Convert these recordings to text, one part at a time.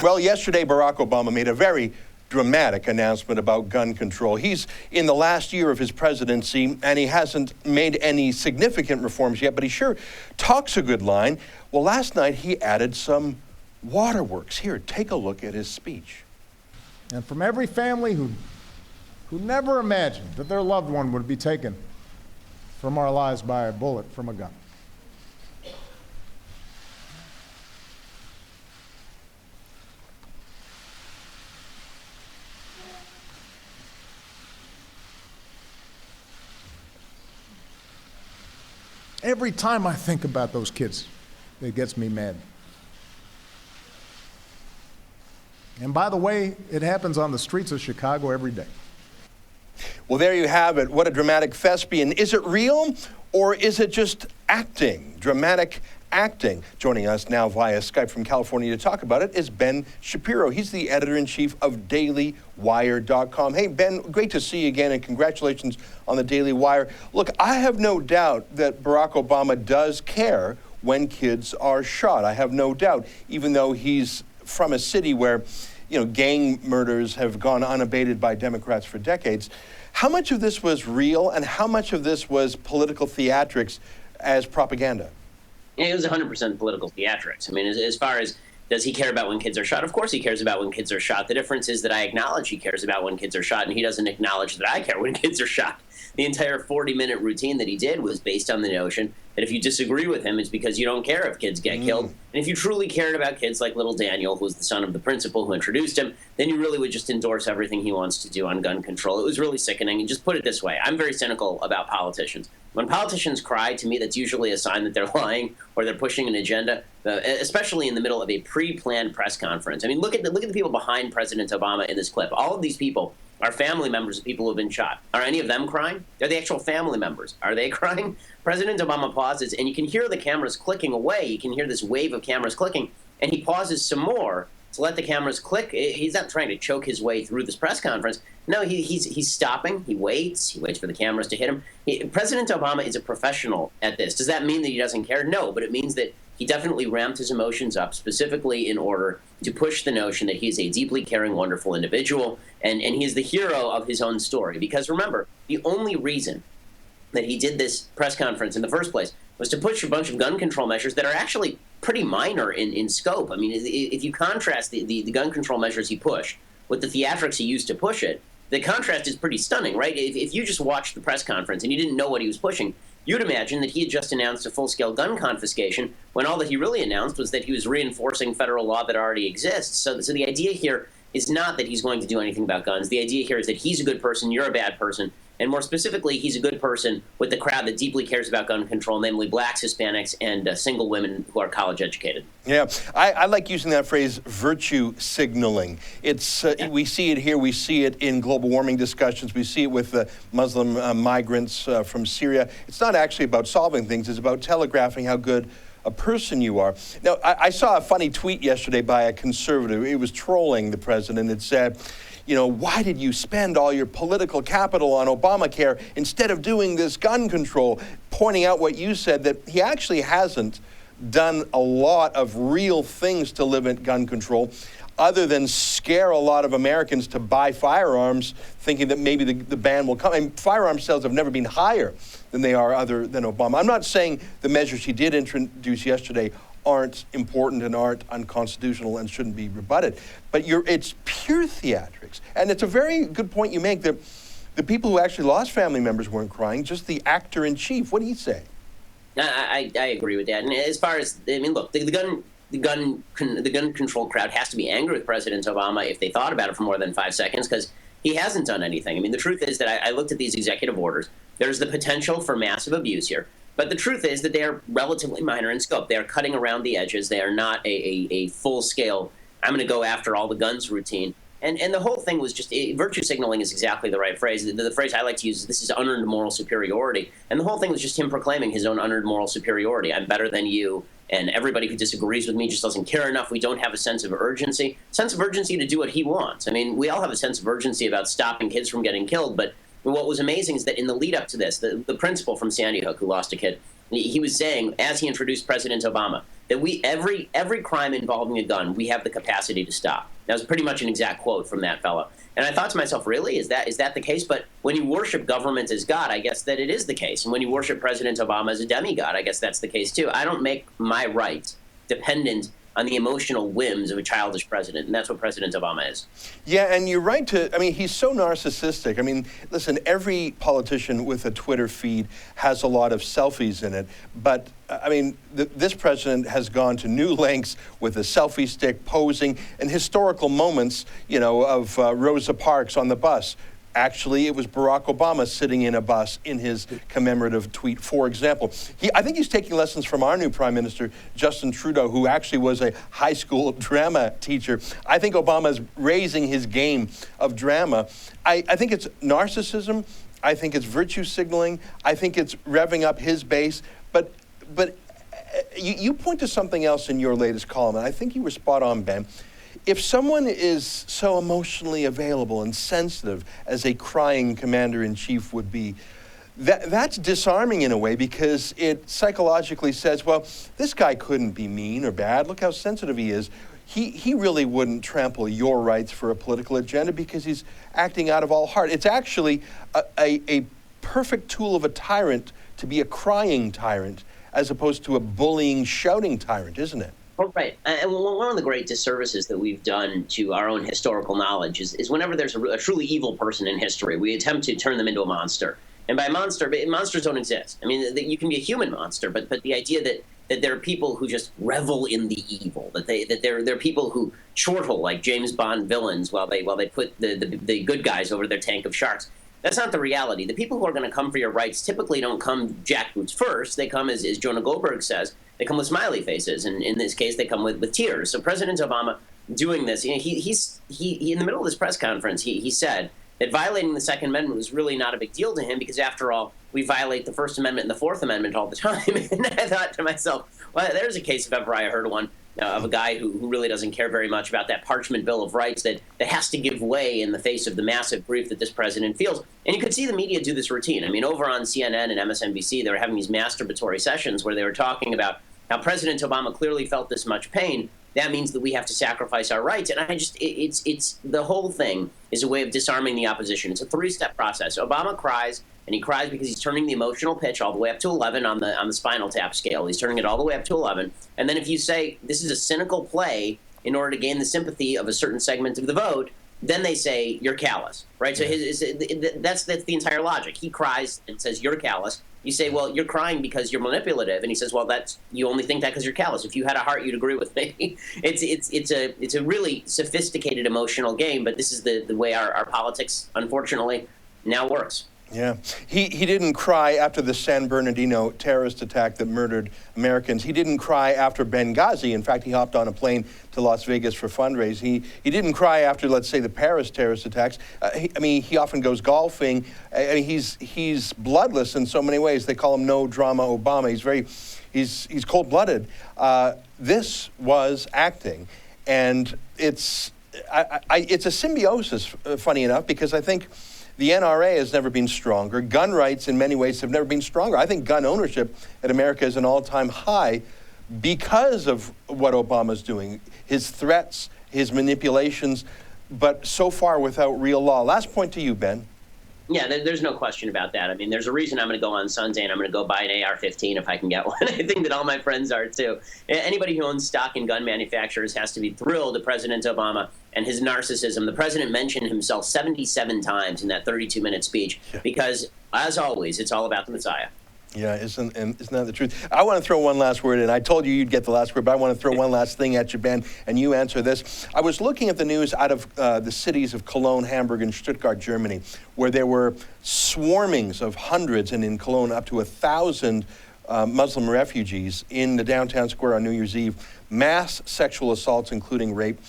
Well, yesterday, Barack Obama made a very dramatic announcement about gun control. He's in the last year of his presidency, and he hasn't made any significant reforms yet, but he sure talks a good line. Well, last night, he added some waterworks. Here, take a look at his speech. And from every family who never imagined that their loved one would be taken from our lives by a bullet from a gun. Every time I think about those kids, it gets me mad. And by the way, it happens on the streets of Chicago every day. Well, there you have it. What a dramatic thespian. Is it real, or is it just acting? Dramatic acting. Joining us now via Skype from California to talk about it is Ben Shapiro. He's the editor-in-chief of DailyWire.com. Hey, Ben, great to see you again, and congratulations on the Daily Wire. Look, I have no doubt that Barack Obama does care when kids are shot. I have no doubt, even though he's from a city where, gang murders have gone unabated by Democrats for decades. How much of this was real, and how much of this was political theatrics as propaganda? It was 100% political theatrics. I mean, as far as does he care about when kids are shot? Of course he cares about when kids are shot. The difference is that I acknowledge he cares about when kids are shot, and he doesn't acknowledge that I care when kids are shot. The entire 40-minute routine that he did was based on the notion that if you disagree with him, it's because you don't care if kids get killed. And if you truly cared about kids like little Daniel, who was the son of the principal who introduced him, then you really would just endorse everything he wants to do on gun control. It was really sickening. And just put it this way, I'm very cynical about politicians. When politicians cry, to me, that's usually a sign that they're lying or they're pushing an agenda, especially in the middle of a pre-planned press conference. I mean, look at the people behind President Obama in this clip. All of these people are family members of people who have been shot. Are any of them crying? They're the actual family members. Are they crying? President Obama pauses, and you can hear the cameras clicking away. You can hear this wave of cameras clicking, and he pauses some more to let the cameras click. He's not trying to choke his way through this press conference. No, he's stopping. He waits for the cameras to hit him. President Obama is a professional at this. Does that mean that he doesn't care? No, but it means that he definitely ramped his emotions up specifically in order to push the notion that he's a deeply caring, wonderful individual, and he is the hero of his own story. Because remember, the only reason that he did this press conference in the first place was to push a bunch of gun control measures that are actually pretty minor in scope. I mean, if you contrast the gun control measures he pushed with the theatrics he used to push it, the contrast is pretty stunning, right? If you just watched the press conference and you didn't know what he was pushing, you'd imagine that he had just announced a full-scale gun confiscation when all that he really announced was that he was reinforcing federal law that already exists. So the idea here is not that he's going to do anything about guns. The idea here is that he's a good person, you're a bad person, and more specifically, he's a good person with the crowd that deeply cares about gun control, namely blacks, Hispanics, and single women who are college educated. Yeah, I like using that phrase, virtue signaling. It's we see it here, we see it in global warming discussions, we see it with Muslim migrants from Syria. It's not actually about solving things, it's about telegraphing how good a person you are. Now, I saw a funny tweet yesterday by a conservative. It was trolling the president. It said, why did you spend all your political capital on Obamacare instead of doing this gun control? Pointing out what you said, that he actually hasn't done a lot of real things to limit gun control, other than scare a lot of Americans to buy firearms, thinking that maybe the ban will come. And firearm sales have never been higher than they are other than Obama. I'm not saying the measures he did introduce yesterday aren't important and aren't unconstitutional and shouldn't be rebutted, but it's pure theatrics. And it's a very good point you make that the people who actually lost family members weren't crying, just the actor-in-chief. What do you say? I agree with that. And as far as, look, the gun control crowd has to be angry with President Obama if they thought about it for more than 5 seconds, because he hasn't done anything. I mean, the truth is that I looked at these executive orders. There's the potential for massive abuse here. But the truth is that they are relatively minor in scope. They are cutting around the edges. They are not a full-scale, I'm going to go after all the guns routine. And the whole thing was just, virtue signaling is exactly the right phrase. The phrase I like to use is, this is unearned moral superiority. And the whole thing was just him proclaiming his own unearned moral superiority. I'm better than you, and everybody who disagrees with me just doesn't care enough. We don't have a sense of urgency. Sense of urgency to do what he wants. I mean, we all have a sense of urgency about stopping kids from getting killed, but what was amazing is that in the lead up to this, the principal from Sandy Hook who lost a kid, he was saying, as he introduced President Obama, that every crime involving a gun, we have the capacity to stop. That was pretty much an exact quote from that fellow. And I thought to myself, really, is that the case? But when you worship government as God, I guess that it is the case. And when you worship President Obama as a demigod, I guess that's the case too. I don't make my rights dependent on the emotional whims of a childish president, and that's what President Obama is. Yeah, and you're right he's so narcissistic. I mean, listen, every politician with a Twitter feed has a lot of selfies in it, but I mean, this president has gone to new lengths with a selfie stick, posing, and historical moments, of Rosa Parks on the bus. Actually, it was Barack Obama sitting in a bus in his commemorative tweet, for example. I think he's taking lessons from our new Prime Minister, Justin Trudeau, who actually was a high school drama teacher. I think Obama's raising his game of drama. I think it's narcissism. I think it's virtue signaling. I think it's revving up his base. But you point to something else in your latest column, and I think you were spot on, Ben. If someone is so emotionally available and sensitive as a crying commander-in-chief would be, that's disarming in a way, because it psychologically says, well, this guy couldn't be mean or bad. Look how sensitive he is. He really wouldn't trample your rights for a political agenda because he's acting out of all heart. It's actually a perfect tool of a tyrant to be a crying tyrant as opposed to a bullying, shouting tyrant, isn't it? Oh, right. And one of the great disservices that we've done to our own historical knowledge is whenever there's a truly evil person in history, we attempt to turn them into a monster. And by monster, monsters don't exist. I mean, you can be a human monster, but the idea that there are people who just revel in the evil, that there are people who chortle like James Bond villains while they put the good guys over their tank of sharks. That's not the reality. The people who are going to come for your rights typically don't come jackboots first. They come, as Jonah Goldberg says, they come with smiley faces, and in this case, they come with tears. So President Obama doing this, he in the middle of this press conference, he said that violating the Second Amendment was really not a big deal to him because, after all, we violate the First Amendment and the Fourth Amendment all the time. And I thought to myself, well, there's a case if ever I heard one of a guy who really doesn't care very much about that parchment Bill of Rights that has to give way in the face of the massive grief that this president feels. And you could see the media do this routine. I mean, over on CNN and MSNBC, they were having these masturbatory sessions where they were talking about how President Obama clearly felt this much pain. That means that we have to sacrifice our rights. And it's the whole thing is a way of disarming the opposition. It's a three-step process. Obama cries, and he cries because he's turning the emotional pitch all the way up to 11 on the spinal tap scale. He's turning it all the way up to 11. And then if you say this is a cynical play in order to gain the sympathy of a certain segment of the vote, then they say you're callous, right? So that's the entire logic. He cries and says you're callous. You say, well, you're crying because you're manipulative, and he says, well, you only think that because you're callous. If you had a heart, you'd agree with me. It's a really sophisticated emotional game, but this is the way our politics, unfortunately, now works. Yeah. He didn't cry after the San Bernardino terrorist attack that murdered Americans. He didn't cry after Benghazi. In fact, he hopped on a plane to Las Vegas for fundraising. He didn't cry after, let's say, the Paris terrorist attacks. He often goes golfing. He's bloodless in so many ways. They call him No Drama Obama. He's cold-blooded. This was acting, and it's a symbiosis, funny enough, because I think the NRA has never been stronger. Gun rights, in many ways, have never been stronger. I think gun ownership in America is an all-time high because of what Obama's doing, his threats, his manipulations, but so far without real law. Last point to you, Ben. Yeah, there's no question about that. I mean, there's a reason I'm going to go on Sunday and I'm going to go buy an AR-15 if I can get one. I think that all my friends are, too. Anybody who owns stock in gun manufacturers has to be thrilled at President Obama and his narcissism. The president mentioned himself 77 times in that 32-minute speech because, as always, it's all about the Messiah. Yeah, isn't that the truth? I want to throw one last word in. I told you you'd get the last word, but I want to throw one last thing at you, Ben, and you answer this. I was looking at the news out of the cities of Cologne, Hamburg, and Stuttgart, Germany, where there were swarmings of hundreds, and in Cologne up to 1,000 Muslim refugees in the downtown square on New Year's Eve, mass sexual assaults, including rape.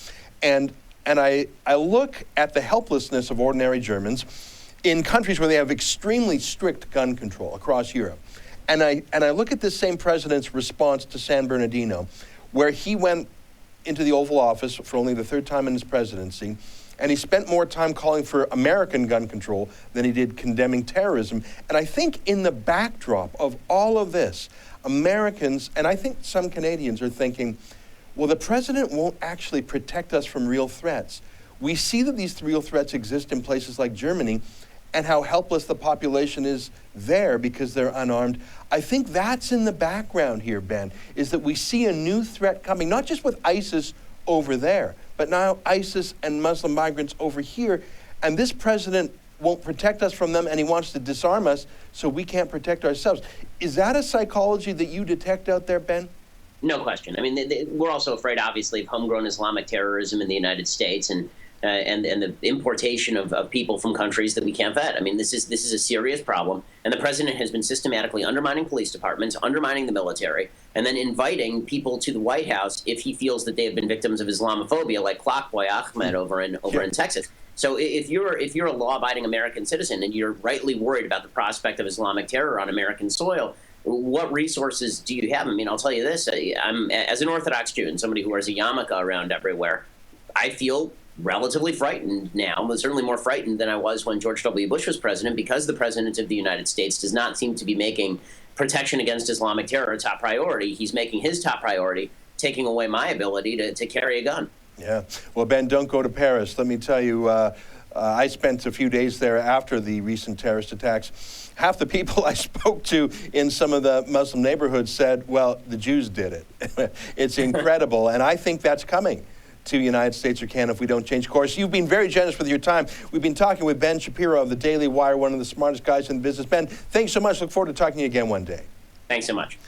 And I look at the helplessness of ordinary Germans in countries where they have extremely strict gun control across Europe. And I look at this same president's response to San Bernardino, where he went into the Oval Office for only the third time in his presidency, and he spent more time calling for American gun control than he did condemning terrorism. And I think in the backdrop of all of this, Americans, and I think some Canadians, are thinking, well, the president won't actually protect us from real threats. We see that these real threats exist in places like Germany, and how helpless the population is there because they're unarmed. I think that's in the background here, Ben, is that we see a new threat coming, not just with ISIS over there, but now ISIS and Muslim migrants over here. And this president won't protect us from them, and he wants to disarm us so we can't protect ourselves. Is that a psychology that you detect out there, Ben? No question. I mean, we're also afraid, obviously, of homegrown Islamic terrorism in the United States and the importation of people from countries that we can't vet. I mean, this is a serious problem, and the president has been systematically undermining police departments, undermining the military, and then inviting people to the White House if he feels that they have been victims of Islamophobia, like Clockboy Ahmed over in Texas. So if you're a law-abiding American citizen and you're rightly worried about the prospect of Islamic terror on American soil, what resources do you have? I mean, I'll tell you this: I'm, as an Orthodox Jew and somebody who wears a yarmulke around everywhere, I feel relatively frightened now, but certainly more frightened than I was when George W. Bush was president, because the president of the United States does not seem to be making protection against Islamic terror a top priority. He's making his top priority taking away my ability to carry a gun. Yeah. Well, Ben, don't go to Paris. Let me tell you, I spent a few days there after the recent terrorist attacks. Half the people I spoke to in some of the Muslim neighborhoods said, well, the Jews did it. It's incredible, and I think that's coming to the United States or Canada if we don't change course. You've been very generous with your time. We've been talking with Ben Shapiro of the Daily Wire, one of the smartest guys in the business. Ben, thanks so much. Look forward to talking to you again one day. Thanks so much.